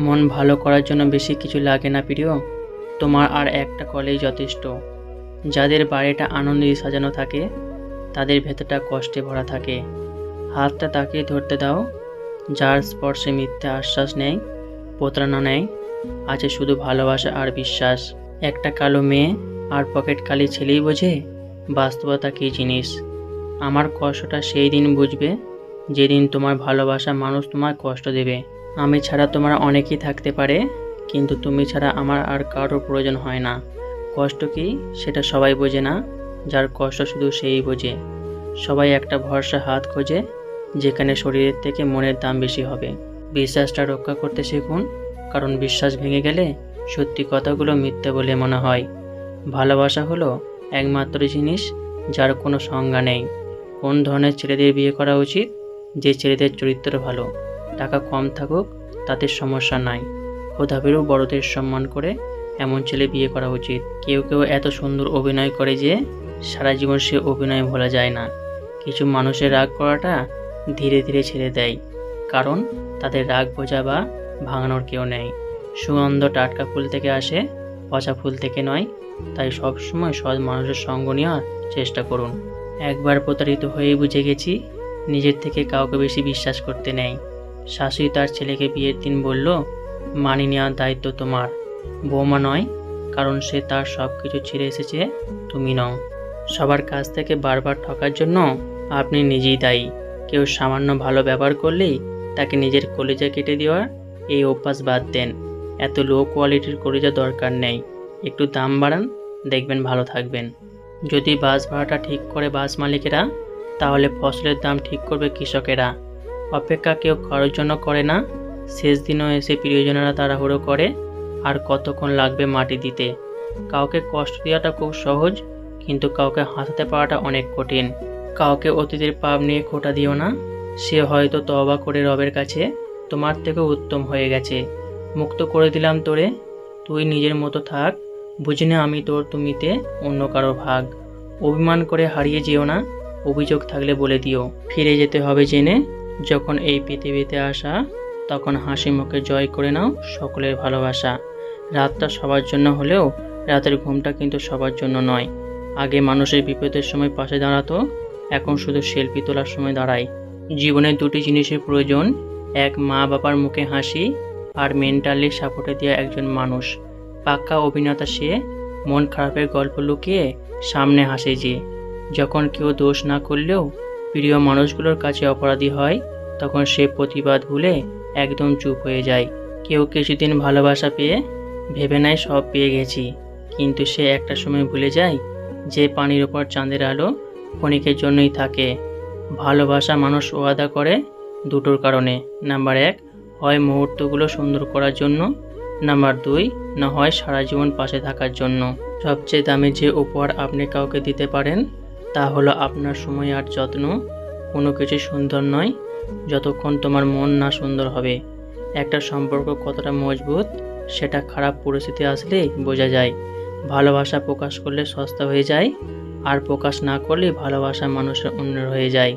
মন ভালো করার জন্য বেশি কিছু লাগে না প্রিয়, তোমার আর একটা কলেই যথেষ্ট। যাদের বাড়িটা আনন্দ দিয়ে সাজানো থাকে তাদের ভেতরটা কষ্টে ভরা থাকে। হাতটা তাকে ধরতে দাও, যার স্পর্শে মিথ্যা আশ্বাস নেই, প্রতারণা নেই, আছে শুধু ভালোবাসা আর বিশ্বাস। একটা কালো মেয়ে আর পকেট খালি ছেলেই বোঝে বাস্তবতা কী জিনিস। আমার কষ্টটা সেই দিন বুঝবে যেদিন তোমার ভালোবাসা মানুষ তোমায় কষ্ট দেবে। আমি ছাড়া তোমার অনেকেই থাকতে পারে, কিন্তু তুমি ছাড়া আমার আর কারোর প্রয়োজন হয় না। কষ্ট কি সেটা সবাই বোঝে না, যার কষ্ট শুধু সেই বোঝে। সবাই একটা ভরসা হাত খোঁজে, যেখানে শরীরের থেকে মনের দাম বেশি হবে। বিশ্বাসটা রক্ষা করতে শিখুন, কারণ বিশ্বাস ভেঙে গেলে সত্যি কথাগুলো মিথ্যে বলে মনে হয়। ভালোবাসা হলো একমাত্র জিনিস যার কোনো সংজ্ঞা নেই। কোন ধরনের ছেলেদের বিয়ে করা উচিত? যে ছেলেদের চরিত্র ভালো, টাকা কম থাকুক তাদের সমস্যা নাই, খোদাভীরু বড়দের সম্মান করে এমন ছেলে বিয়ে করা উচিত। কেউ কেউ এত সুন্দর অভিনয় করে যে সারা জীবন সে অভিনয় ভোলা যায় না। কিছু মানুষের রাগ করাটা ধীরে ধীরে ছেড়ে দেয়, কারণ তাদের রাগ বোঝা বা ভাঙানোর কেউ নেই। সুগন্ধ টাটকা ফুল থেকে আসে, পচা ফুল থেকে নয়। তাই সবসময় সৎ মানুষের সঙ্গ নেওয়ার চেষ্টা করুন। একবার প্রতারিত হয়ে বুঝে গেছি, নিজের থেকে কাউকে বেশি বিশ্বাস করতে নেই। শাশুড়ি তার ছেলেকে বিয়ের দিন বলল, মানিয়ে নেওয়ার দায়িত্ব তোমার, বৌমা নয়, কারণ সে তার সব কিছু ছেড়ে এসেছে, তুমি নও। সবার কাছ থেকে বারবার ঠকার জন্য আপনি নিজেই দায়ী। কেউ সামান্য ভালো ব্যবহার করলেই তাকে নিজের কলিজা কেটে দেওয়ার এই অভ্যাস বাদ দেন। এত লো কোয়ালিটির কলিজা দরকার নেই। একটু দাম বাড়ান, দেখবেন ভালো থাকবেন। যদি বাস ভাড়াটা ঠিক করে বাস মালিকেরা, তাহলে ফসলের দাম ঠিক করবে কৃষকেরা। অপেক্ষা কেউ কারোর জন্য করে না, শেষ দিনও এসে প্রিয়জনেরা তাড়াহুড়ো করে। আর কতক্ষণ লাগবে মাটি দিতে? কাউকে কষ্ট দেওয়াটা খুব সহজ, কিন্তু কাউকে হাসাতে পারাটা অনেক কঠিন। কাউকে অতীতের পাপ নিয়ে খোঁটা দিও না, সে হয়তো তওবা করে রবের কাছে তোমার থেকেও উত্তম হয়ে গেছে। মুক্ত করে দিলাম তোরে, তুই নিজের মতো থাক, বুঝি না আমি তোর তুমিতে অন্য কারো ভাগ। অভিমান করে হারিয়ে যেও না, অভিযোগ থাকলে বলে দিও। ফিরে যেতে হবে জেনে, যখন এই পৃথিবীতে আসা, তখন হাসি মুখে জয় করে নাও সকলের ভালোবাসা। রাতটা সবার জন্য হলেও রাতের ঘুমটা কিন্তু সবার জন্য নয়। আগে মানুষের বিপদের সময় পাশে দাঁড়াতো, এখন শুধু সেলফি তোলার সময় দাঁড়ায়। জীবনে দুটি জিনিসের প্রয়োজন, এক মা বাবার মুখে হাসি, আর মেন্টালি সাপোর্টে দেওয়া একজন মানুষ। পাক্কা অভিনেতা সে, মন খারাপের গল্প লুকিয়ে সামনে হাসে যে। যখন কেউ দোষ না করলেও প্রিয় মানুষগুলোর কাছে অপরাধী হয়, তখন সে প্রতিবাদ ভুলে একদম চুপ হয়ে যায়। কেউ কিছুদিন ভালোবাসা পেয়ে ভেবে নেয় সব পেয়ে গেছি, কিন্তু সে একটা সময় ভুলে যায় যে পানির ওপর চাঁদের আলো ক্ষণিকের জন্যই থাকে। ভালোবাসা মানুষ ওয়াদা করে দুটোর কারণে। নাম্বার 1, হয় মুহূর্তগুলো সুন্দর করার জন্য। নাম্বার 2, না হয় সারা জীবন পাশে থাকার জন্য। সবচেয়ে দামি যে উপহার আপনি কাউকে দিতে পারেন তা হলো আপনার সময় আর যত্ন। কোনো কিছু সুন্দর নয় যতক্ষণ তোমার মন না সুন্দর হবে। একটা সম্পর্ক কতটা মজবুত সেটা খারাপ পরিস্থিতি আসলেই বোঝা যায়। ভালোবাসা প্রকাশ করলে সস্তা হয়ে যায়, আর প্রকাশ না করলে ভালোবাসা মানুষের অন্যের হয়ে যায়।